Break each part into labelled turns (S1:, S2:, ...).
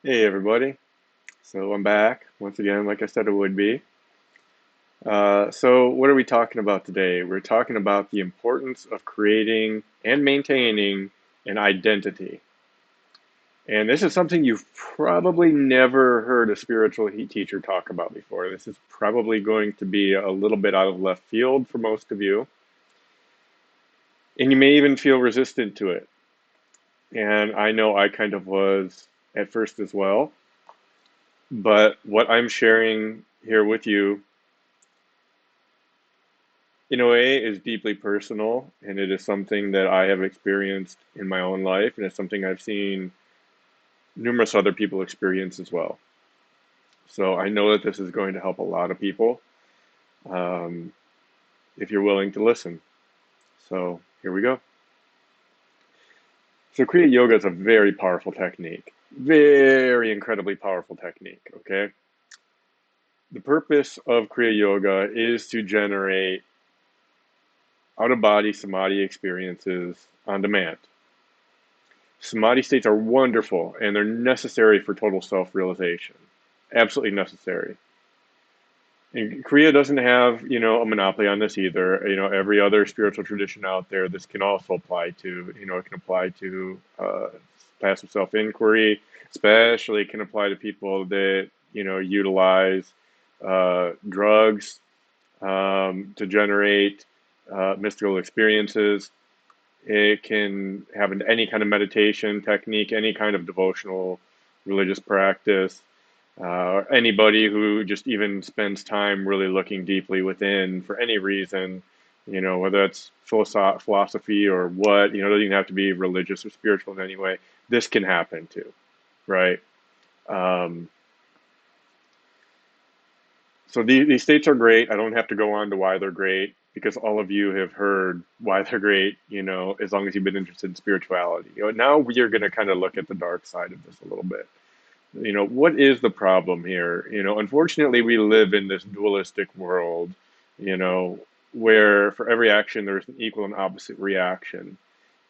S1: Hey everybody. So I'm back once again, like I said it would be. So what are we talking about today? We're talking about the importance of creating and maintaining an identity. And this is something you've probably never heard a spiritual teacher talk about before. This is probably going to be a little bit out of left field for most of you. And you may even feel resistant to it. And I know I kind of was at first as well. But what I'm sharing here with you in a way is deeply personal, and it is something that I have experienced in my own life, and it's something I've seen numerous other people experience as well. So I know that this is going to help a lot of people um, if you're willing to listen. So here we go. So Kriya Yoga is a very powerful technique, very incredibly powerful technique. Okay, the purpose of Kriya Yoga is to generate out of body samadhi experiences on demand. Samadhi states are wonderful and they're necessary for total self-realization. Absolutely necessary. And Korea doesn't have, a monopoly on this either. Every other spiritual tradition out there, this can also apply to. It can apply to passive self-inquiry, especially it can apply to people that, utilize drugs to generate mystical experiences. It can have any kind of meditation technique, any kind of devotional religious practice. Anybody who just even spends time really looking deeply within for any reason, whether that's philosophy or what, it doesn't even have to be religious or spiritual in any way. This can happen too, right? Um, So these states are great. I don't have to go on to why they're great because all of you have heard why they're great, as long as you've been interested in spirituality. Now we are going to kind of look at the dark side of this a little bit. What is the problem here? Unfortunately, we live in this dualistic world, you know, where for every action there's an equal and opposite reaction.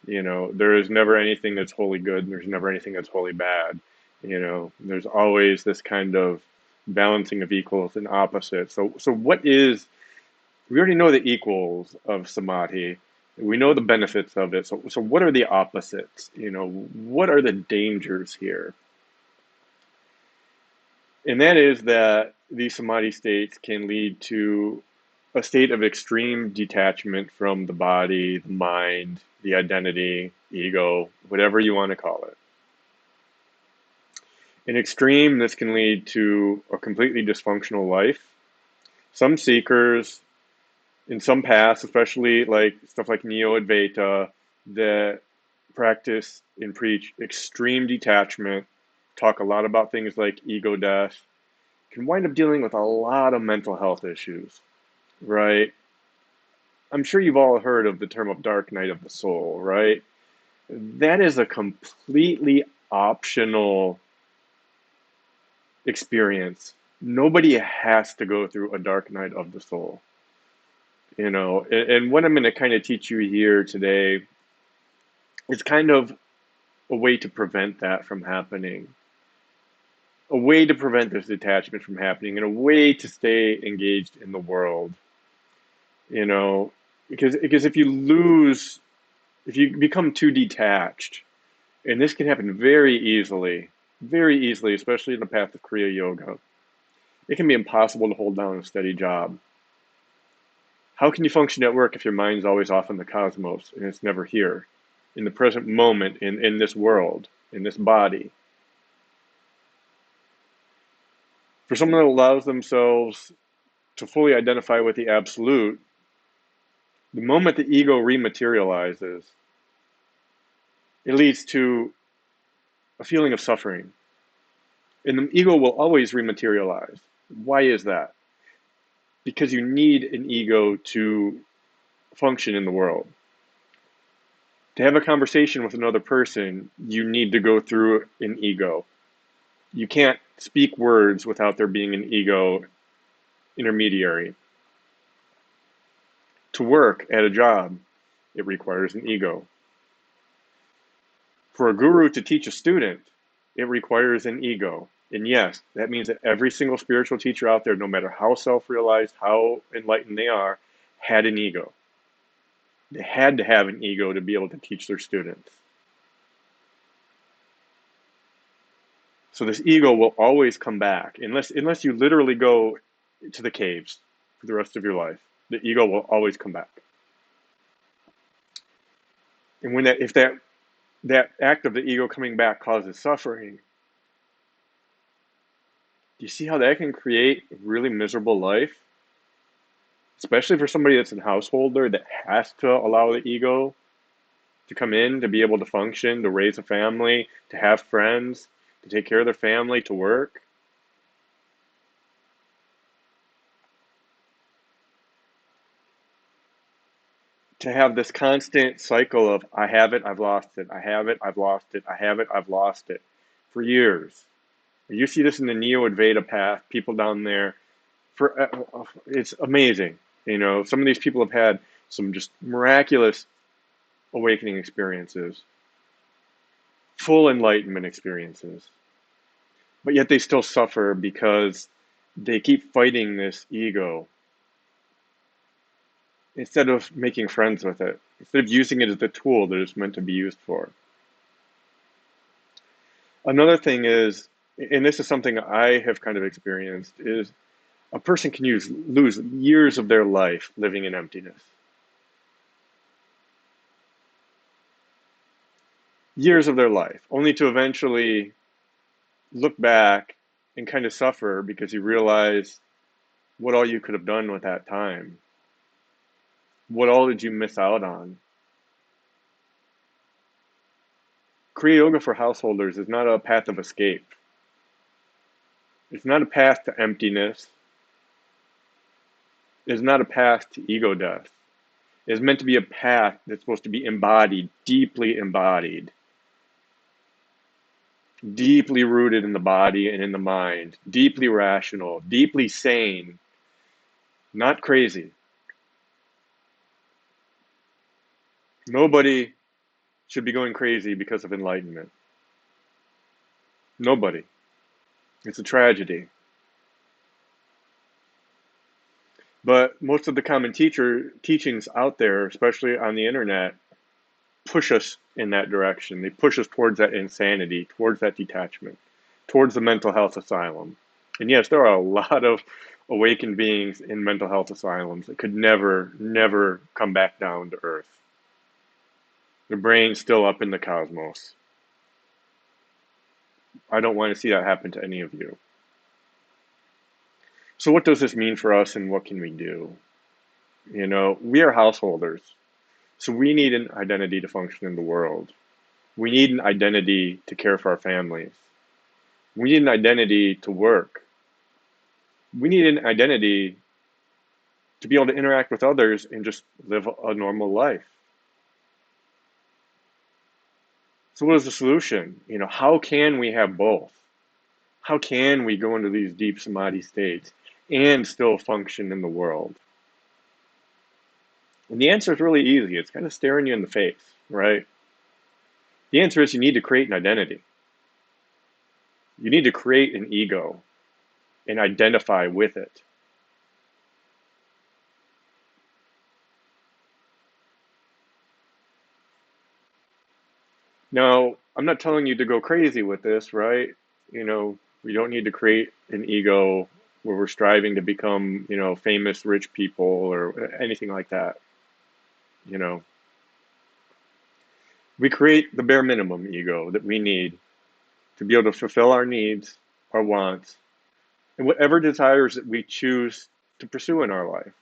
S1: There is never anything that's wholly good, and there's never anything that's wholly bad. There's always this kind of balancing of equals and opposites. So what is, we already know the equals of samadhi. We know the benefits of it. So what are the opposites? What are the dangers here? And that is that these samadhi states can lead to a state of extreme detachment from the body, the mind, the identity, ego, whatever you want to call it. In extreme, this can lead to a completely dysfunctional life. Some seekers in some paths, especially like stuff like Neo Advaita, that practice and preach extreme detachment, talk a lot about things like ego death, can wind up dealing with a lot of mental health issues, right? I'm sure you've all heard of the term of dark night of the soul, right? That is a completely optional experience. Nobody has to go through a dark night of the soul, and what I'm going to kind of teach you here today is kind of a way to prevent that from happening, a way to prevent this detachment from happening, and a way to stay engaged in the world, you know, because if you become too detached, and this can happen very easily, especially in the path of Kriya Yoga, it can be impossible to hold down a steady job. How can you function at work if your mind's always off in the cosmos and it's never here, in the present moment, in this world, in this body? For someone that allows themselves to fully identify with the absolute, the moment the ego rematerializes, it leads to a feeling of suffering. And the ego will always rematerialize. Why is that? Because you need an ego to function in the world. To have a conversation with another person, you need to go through an ego. You can't speak words without there being an ego intermediary. To work at a job, it requires an ego. For a guru to teach a student, It requires an ego. And yes, that means that every single spiritual teacher out there, no matter how self-realized, how enlightened they are, had an ego. They had to have an ego to be able to teach their students. So this ego will always come back unless you literally go to the caves for the rest of your life. The ego will always come back. And when that act of the ego coming back causes suffering, do you see how that can create a really miserable life? Especially for somebody that's a householder that has to allow the ego to come in to be able to function, to raise a family, to have friends, to take care of their family, to work. To have this constant cycle of I have it, I've lost it, I have it, I've lost it, I have it, I've lost it for years. You see this in the Neo-Advaita path, people down there, it's amazing. You know, some of these people have had some just miraculous awakening experiences, full enlightenment experiences, but yet they still suffer because they keep fighting this ego instead of making friends with it, instead of using it as the tool that it's meant to be used for. Another thing is, and this is something I have kind of experienced, is a person can lose years of their life living in emptiness. Years of their life, only to eventually look back and kind of suffer because you realize what all you could have done with that time. What all did you miss out on? Kriya Yoga for householders is not a path of escape. It's not a path to emptiness. It's not a path to ego death. It's meant to be a path that's supposed to be embodied, deeply deeply rooted in the body and in the mind, deeply rational, deeply sane, not crazy. Nobody should be going crazy because of enlightenment. Nobody. It's a tragedy. But most of the common teachings out there, especially on the internet, push us in that direction. They push us towards that insanity, towards that detachment, towards the mental health asylum. And yes, there are a lot of awakened beings in mental health asylums that could never come back down to earth. Their brain's still up in the cosmos. I don't want to see that happen to any of you. So what does this mean for us and what can we do? You know, we are householders. So we need an identity to function in the world. We need an identity to care for our families. We need an identity to work. We need an identity to be able to interact with others and just live a normal life. So what is the solution? You know, how can we have both? How can we go into these deep samadhi states and still function in the world? And the answer is really easy. It's kind of staring you in the face, right? The answer is you need to create an identity. You need to create an ego and identify with it. Now, I'm not telling you to go crazy with this, right? You know, we don't need to create an ego where we're striving to become, you know, famous rich people or anything like that. You know, we create the bare minimum ego that we need to be able to fulfill our needs, our wants, and whatever desires that we choose to pursue in our life.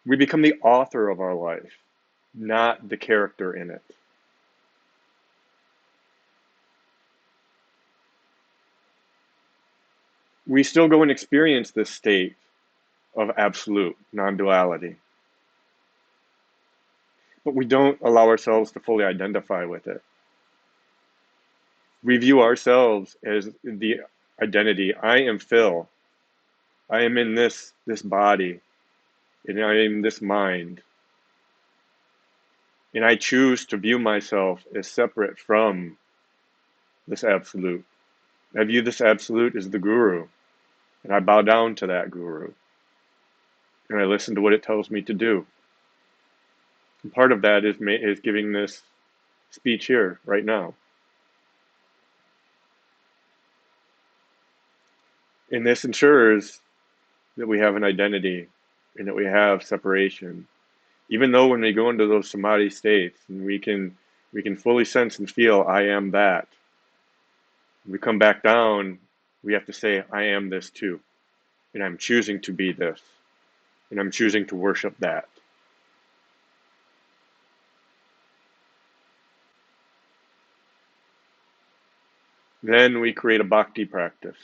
S1: We become the author of our life, not the character in it. We still go and experience this state of absolute non-duality, but we don't allow ourselves to fully identify with it. We view ourselves as the identity. I am Phil. I am in this body, and I am this mind. And I choose to view myself as separate from this absolute. I view this absolute as the guru, and I bow down to that guru, and I listen to what it tells me to do. And part of that is giving this speech here, right now. And this ensures that we have an identity and that we have separation. Even though when we go into those samadhi states and we can fully sense and feel I am that. When we come back down, we have to say I am this too. And I'm choosing to be this. And I'm choosing to worship that. Then we create a bhakti practice.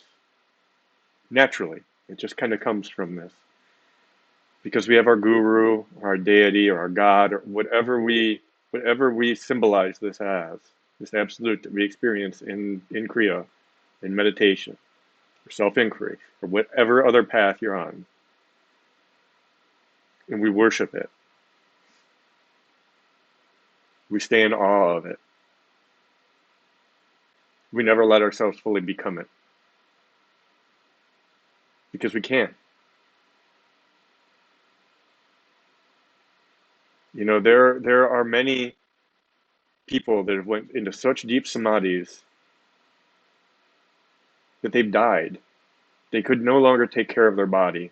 S1: Naturally. It just kind of comes from this. Because we have our guru, or our deity, or our God, or whatever we symbolize this as, this absolute that we experience in Kriya, in meditation, or self-inquiry, or whatever other path you're on. And we worship it. We stay in awe of it. We never let ourselves fully become it. Because we can't. You know, there are many people that have went into such deep samadhis that they've died. They could no longer take care of their body.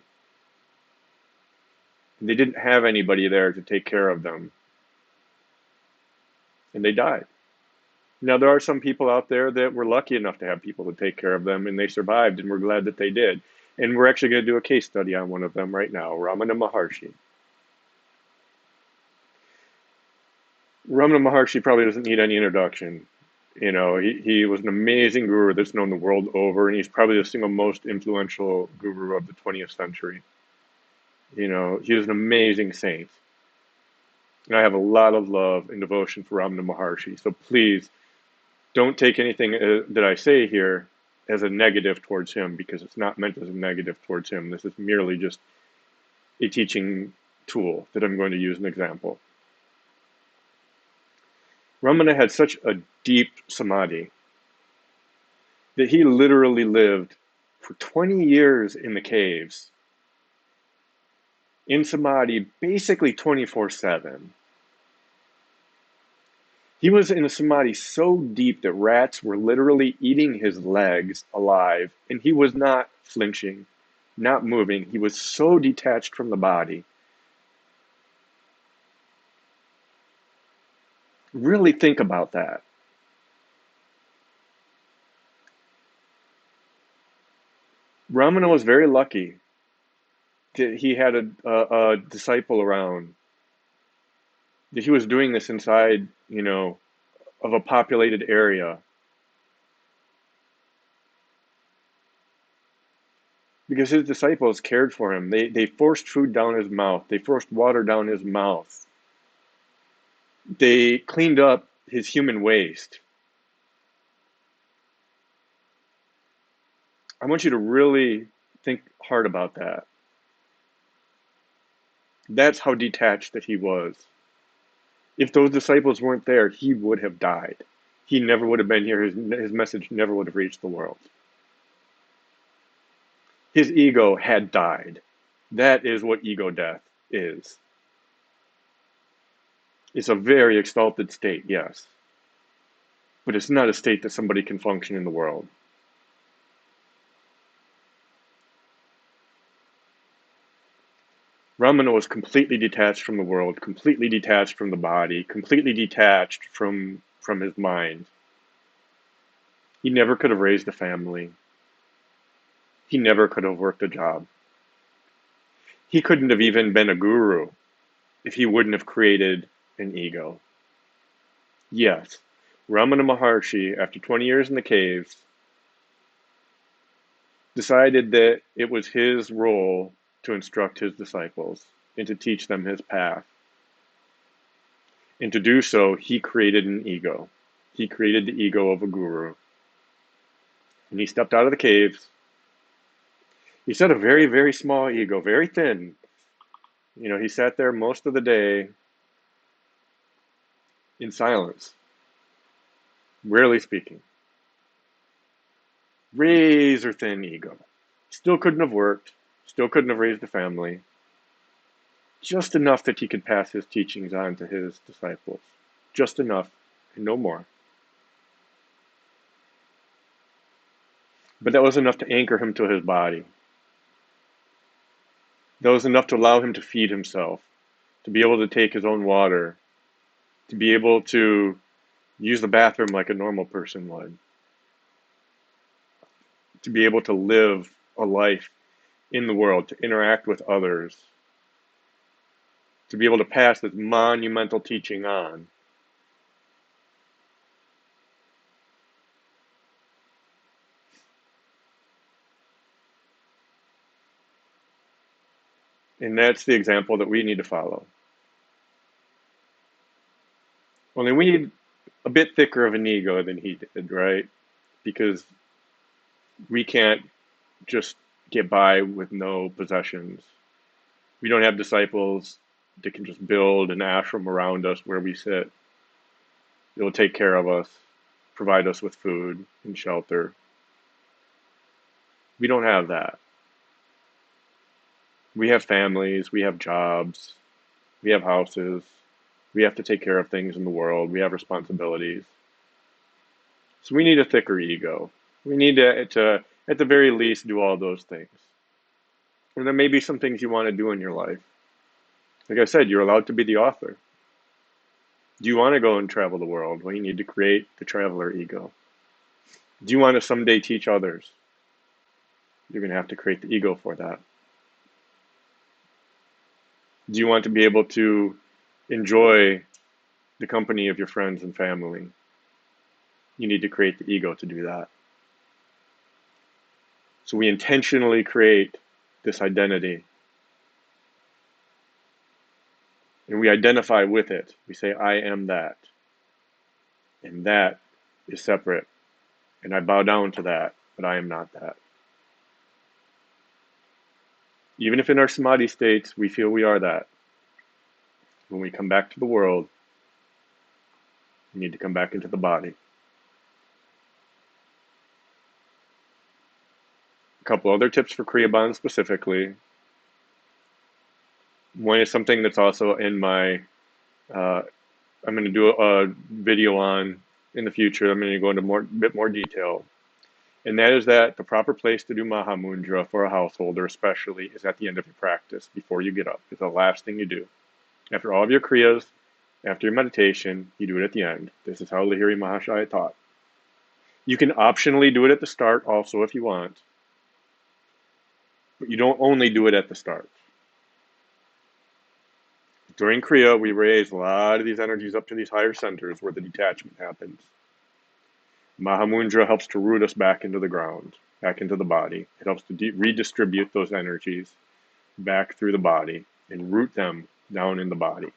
S1: They didn't have anybody there to take care of them. And they died. Now, there are some people out there that were lucky enough to have people to take care of them, and they survived, and we're glad that they did. And we're actually going to do a case study on one of them right now, Ramana Maharshi. Ramana Maharshi probably doesn't need any introduction. You know, he was an amazing guru that's known the world over, and he's probably the single most influential guru of the 20th century. You know, he was an amazing saint. And I have a lot of love and devotion for Ramana Maharshi. So please, don't take anything that I say here as a negative towards him, because it's not meant as a negative towards him. This is merely just a teaching tool that I'm going to use an example. Ramana had such a deep samadhi that he literally lived for 20 years in the caves, in samadhi, basically 24/7. He was in a samadhi so deep that rats were literally eating his legs alive, and he was not flinching, not moving. He was so detached from the body. Really think about that. Ramana was very lucky that he had a disciple around, that he was doing this inside, you know, of a populated area. Because his disciples cared for him. They forced food down his mouth. They forced water down his mouth. They cleaned up his human waste. I want you to really think hard about that. That's how detached that he was. If those disciples weren't there, he would have died. He never would have been here. His message never would have reached the world. His ego had died. That is what ego death is. It's a very exalted state, yes. But it's not a state that somebody can function in the world. Ramana was completely detached from the world, completely detached from the body, completely detached from his mind. He never could have raised a family. He never could have worked a job. He couldn't have even been a guru if he wouldn't have created an ego. Yes, Ramana Maharshi, after 20 years in the caves, decided that it was his role to instruct his disciples and to teach them his path. And to do so, he created an ego. He created the ego of a guru. And he stepped out of the caves. He said a very, very small ego, very thin. You know, he sat there most of the day in silence, rarely speaking. razor thin ego. Still couldn't have worked, still couldn't have raised a family, just enough that he could pass his teachings on to his disciples. Just enough, and no more. But that was enough to anchor him to his body. That was enough to allow him to feed himself, to be able to take his own water, to be able to use the bathroom like a normal person would, to be able to live a life in the world, to interact with others, to be able to pass this monumental teaching on. And that's the example that we need to follow. Only we need a bit thicker of an ego than he did, right? Because we can't just get by with no possessions. We don't have disciples that can just build an ashram around us where we sit. They'll take care of us, provide us with food and shelter. We don't have that. We have families, we have jobs, we have houses, we have to take care of things in the world, we have responsibilities. So we need a thicker ego. We need to at the very least, do all those things. And there may be some things you want to do in your life. Like I said, you're allowed to be the author. Do you want to go and travel the world? Well, you need to create the traveler ego. Do you want to someday teach others? You're going to have to create the ego for that. Do you want to be able to enjoy the company of your friends and family? You need to create the ego to do that. So we intentionally create this identity. And we identify with it. We say, I am that. And that is separate. And I bow down to that, but I am not that. Even if in our samadhi states we feel we are that, when we come back to the world, we need to come back into the body. A couple other tips for Kriya Bond specifically. One is something that's also in my, I'm going to do a video on in the future. I'm going to go into a bit more detail. And that is that the proper place to do Mahamudra for a householder especially is at the end of your practice, before you get up. It's the last thing you do. After all of your Kriyas, after your meditation, you do it at the end. This is how Lahiri Mahashaya taught. You can optionally do it at the start also if you want. But you don't only do it at the start. During Kriya, we raise a lot of these energies up to these higher centers where the detachment happens. Mahamudra helps to root us back into the ground, back into the body. It helps to redistribute those energies back through the body and root them down in the body.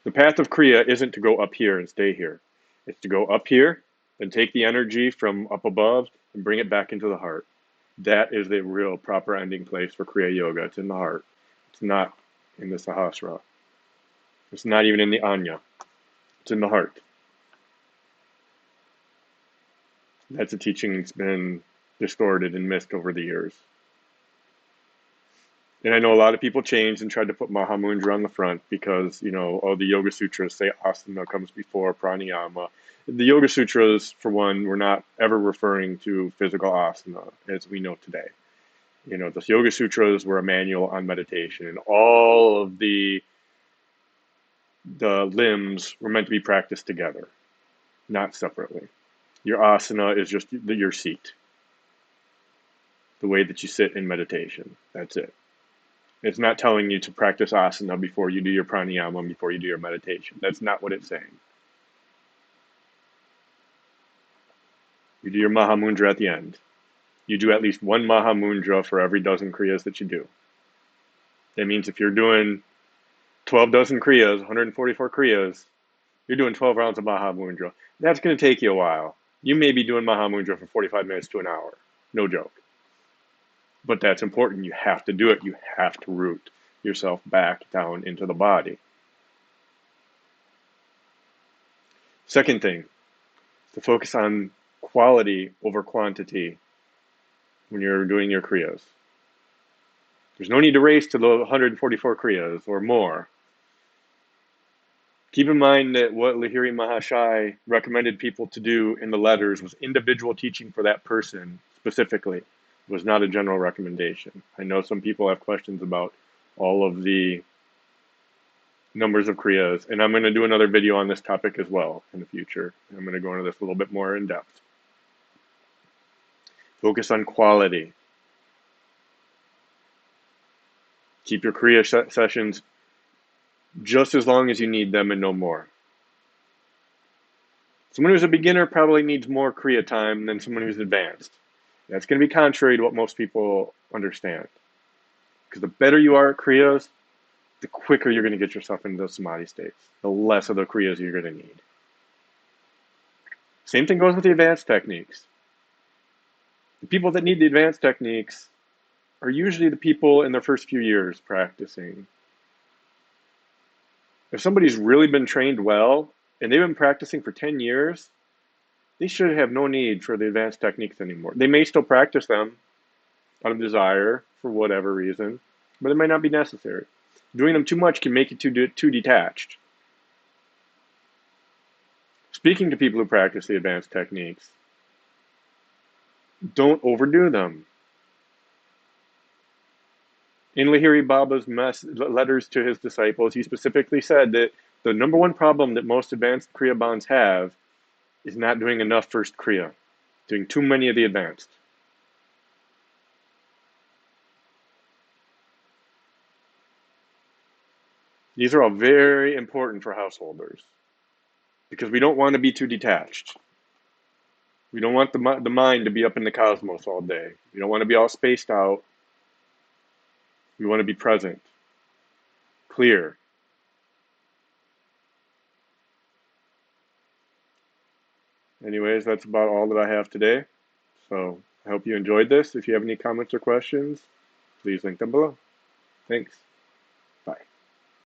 S1: The path of Kriya isn't to go up here and stay here. It's to go up here and take the energy from up above and bring it back into the heart. That is the real proper ending place for Kriya Yoga. It's in the heart. It's not in the Sahasrara. It's not even in the Anya. It's in the heart. That's a teaching that's been distorted and missed over the years. And I know a lot of people changed and tried to put Mahamudra on the front because, all the Yoga Sutras say asana comes before pranayama. The Yoga Sutras, for one, were not ever referring to physical asana as we know today. The Yoga Sutras were a manual on meditation, and all of the limbs were meant to be practiced together, not separately. Your asana is just your seat, the way that you sit in meditation. That's it. It's not telling you to practice asana before you do your pranayama, before you do your meditation. That's not what it's saying. You do your Mahamudra at the end. You do at least one Mahamudra for every dozen Kriyas that you do. That means if you're doing 12 dozen Kriyas, 144 Kriyas, you're doing 12 rounds of Mahamudra. That's going to take you a while. You may be doing Mahamudra for 45 minutes to an hour. No joke. But that's important. You have to do it. You have to root yourself back down into the body. Second thing, to focus on quality over quantity when you're doing your Kriyas. There's no need to race to the 144 Kriyas or more. Keep in mind that what Lahiri Mahashai recommended people to do in the letters was individual teaching for that person specifically. It was not a general recommendation. I know some people have questions about all of the numbers of Kriyas, and I'm going to do another video on this topic as well in the future. I'm going to go into this a little bit more in depth. Focus on quality. Keep your Kriya sessions just as long as you need them and no more. Someone who's a beginner probably needs more Kriya time than someone who's advanced. That's going to be contrary to what most people understand. Because the better you are at Kriyas, the quicker you're going to get yourself into those samadhi states, the less of the Kriyas you're going to need. Same thing goes with the advanced techniques. The people that need the advanced techniques are usually the people in their first few years practicing. If somebody's really been trained well, and they've been practicing for 10 years, they should have no need for the advanced techniques anymore. They may still practice them out of desire for whatever reason, but it might not be necessary. Doing them too much can make you too detached. Speaking to people who practice the advanced techniques, don't overdo them. In Lahiri Baba's letters to his disciples, he specifically said that the number one problem that most advanced Kriya bonds have is not doing enough first Kriya, doing too many of the advanced. These are all very important for householders because we don't want to be too detached. We don't want the mind to be up in the cosmos all day. We don't want to be all spaced out. We want to be present, clear. Anyways, that's about all that I have today. So I hope you enjoyed this. If you have any comments or questions, please link them below. Thanks.